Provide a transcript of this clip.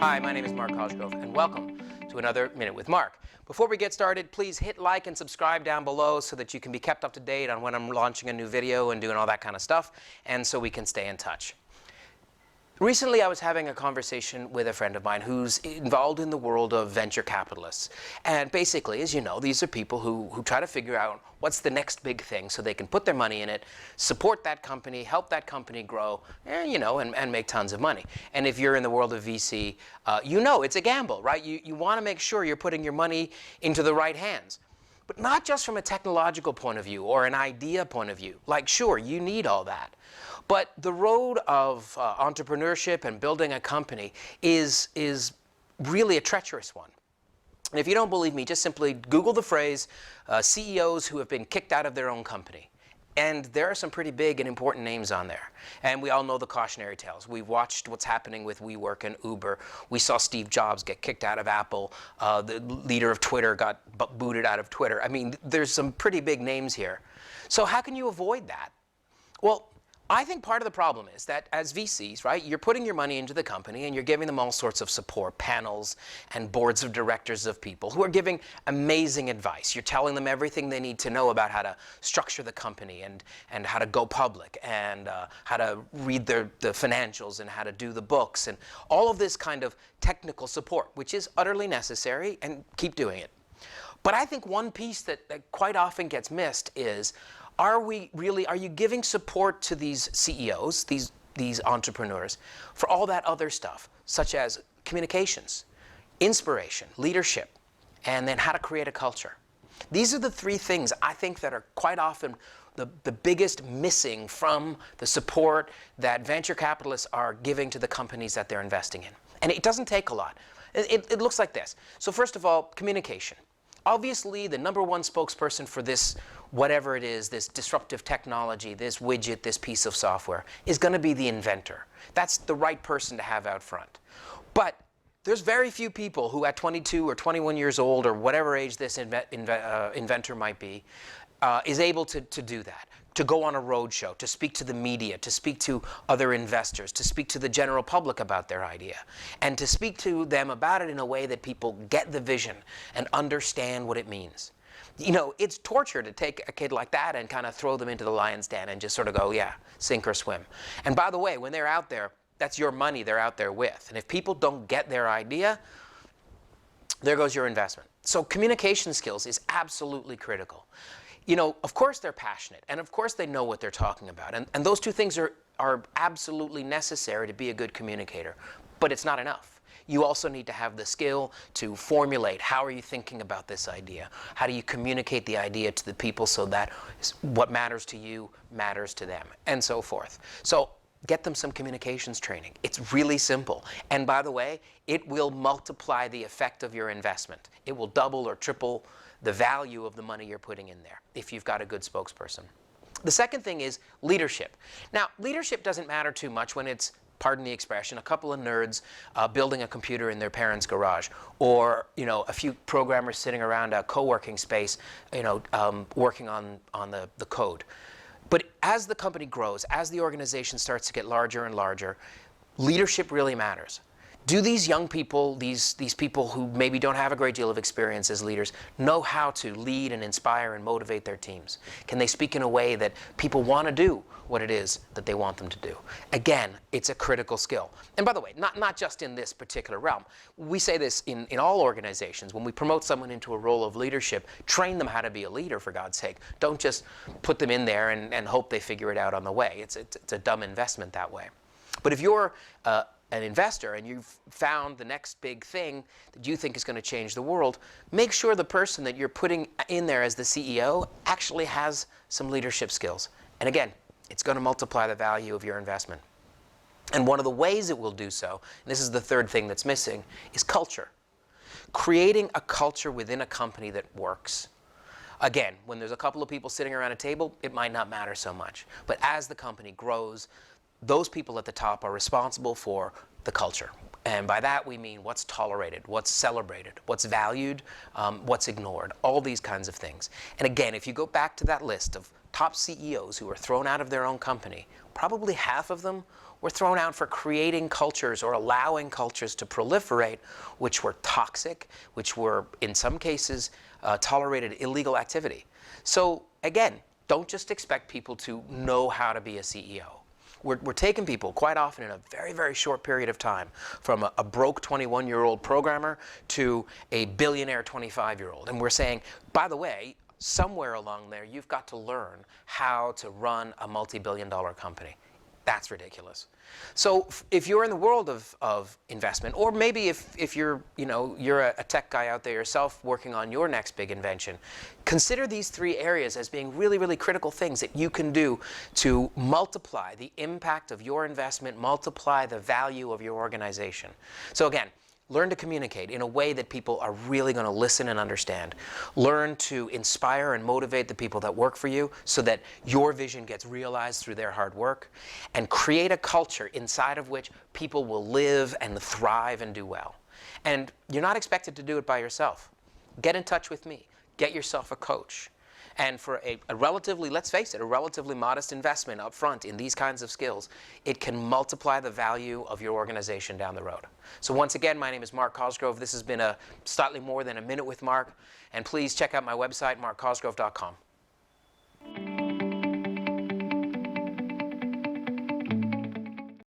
Hi, my name is Mark Cosgrove, and welcome to another Minute with Mark. Before we get started, please hit like and subscribe down below so that you can be kept up to date on when I'm launching a new video and doing all that kind of stuff, and so we can stay in touch. Recently, I was having a conversation with a friend of mine who's involved in the world of venture capitalists. And basically, as you know, these are people who try to figure out what's the next big thing so they can put their money in it, support that company, help that company grow, and make tons of money. And if you're in the world of VC, you know it's a gamble, right? You want to make sure you're putting your money into the right hands. But not just from a technological point of view or an idea point of view. Like, sure, you need all that. But the road of entrepreneurship and building a company is really a treacherous one. And if you don't believe me, just simply Google the phrase CEOs who have been kicked out of their own company. And there are some pretty big and important names on there. And we all know the cautionary tales. We've watched what's happening with WeWork and Uber. We saw Steve Jobs get kicked out of Apple. The leader of Twitter got booted out of Twitter. I mean, there's some pretty big names here. So how can you avoid that? Well, I think part of the problem is that as VCs, right, you're putting your money into the company and you're giving them all sorts of support, panels and boards of directors of people who are giving amazing advice. You're telling them everything they need to know about how to structure the company and how to go public and how to read the financials and how to do the books and all of this kind of technical support, which is utterly necessary, and keep doing it. But I think one piece that quite often gets missed is, are you giving support to these CEOs, these entrepreneurs, for all that other stuff, such as communications, inspiration, leadership, and then how to create a culture? These are the three things I think that are quite often the biggest missing from the support that venture capitalists are giving to the companies that they're investing in. And it doesn't take a lot. It looks like this. So first of all, communication. Obviously, the number one spokesperson for this, whatever it is, this disruptive technology, this widget, this piece of software, is going to be the inventor. That's the right person to have out front. But there's very few people who at 22 or 21 years old, or whatever age this inventor might be, is able to do that. To go on a roadshow, to speak to the media, to speak to other investors, to speak to the general public about their idea, and to speak to them about it in a way that people get the vision and understand what it means. You know, it's torture to take a kid like that and kind of throw them into the lion's den and just sort of go, yeah, sink or swim. And by the way, when they're out there, that's your money they're out there with. And if people don't get their idea, there goes your investment. So communication skills is absolutely critical. You know, of course they're passionate, and of course they know what they're talking about. And those two things are absolutely necessary to be a good communicator. But it's not enough. You also need to have the skill to formulate, how are you thinking about this idea? How do you communicate the idea to the people so that what matters to you matters to them, and so forth. So get them some communications training. It's really simple. And by the way, it will multiply the effect of your investment. It will double or triple the value of the money you're putting in there if you've got a good spokesperson. The second thing is leadership. Now, leadership doesn't matter too much when it's, pardon the expression, a couple of nerds building a computer in their parents' garage, or a few programmers sitting around a co-working space, working on the code. But as the company grows, as the organization starts to get larger and larger, leadership really matters. Do these young people, these people who maybe don't have a great deal of experience as leaders, know how to lead and inspire and motivate their teams? Can they speak in a way that people want to do what it is that they want them to do? Again, it's a critical skill. And by the way, not just in this particular realm. We say this in all organizations. When we promote someone into a role of leadership, train them how to be a leader, for God's sake. Don't just put them in there and hope they figure it out on the way. It's a dumb investment that way. But if you're an investor and you've found the next big thing that you think is going to change the world, make sure the person that you're putting in there as the CEO actually has some leadership skills. And again, it's going to multiply the value of your investment. And one of the ways it will do so, and this is the third thing that's missing, is culture. Creating a culture within a company that works. Again, when there's a couple of people sitting around a table, it might not matter so much. But as the company grows, those people at the top are responsible for the culture. And by that we mean what's tolerated, what's celebrated, what's valued, what's ignored, all these kinds of things. And again, if you go back to that list of top CEOs who were thrown out of their own company, probably half of them were thrown out for creating cultures or allowing cultures to proliferate, which were toxic, which were, in some cases, tolerated illegal activity. So again, don't just expect people to know how to be a CEO. We're taking people quite often in a very, very short period of time from a broke 21-year-old programmer to a billionaire 25-year-old. And we're saying, by the way, somewhere along there, you've got to learn how to run a multi-billion-dollar company. That's ridiculous. So if you're in the world of investment, or maybe if you're a tech guy out there yourself working on your next big invention, consider these three areas as being really, really critical things that you can do to multiply the impact of your investment, multiply the value of your organization. So again, learn to communicate in a way that people are really going to listen and understand. Learn to inspire and motivate the people that work for you so that your vision gets realized through their hard work. And create a culture inside of which people will live and thrive and do well. And you're not expected to do it by yourself. Get in touch with me. Get yourself a coach. And for a relatively, let's face it, a relatively modest investment up front in these kinds of skills, it can multiply the value of your organization down the road. So once again, my name is Mark Cosgrove. This has been a slightly more than a minute with Mark. And please check out my website, markcosgrove.com.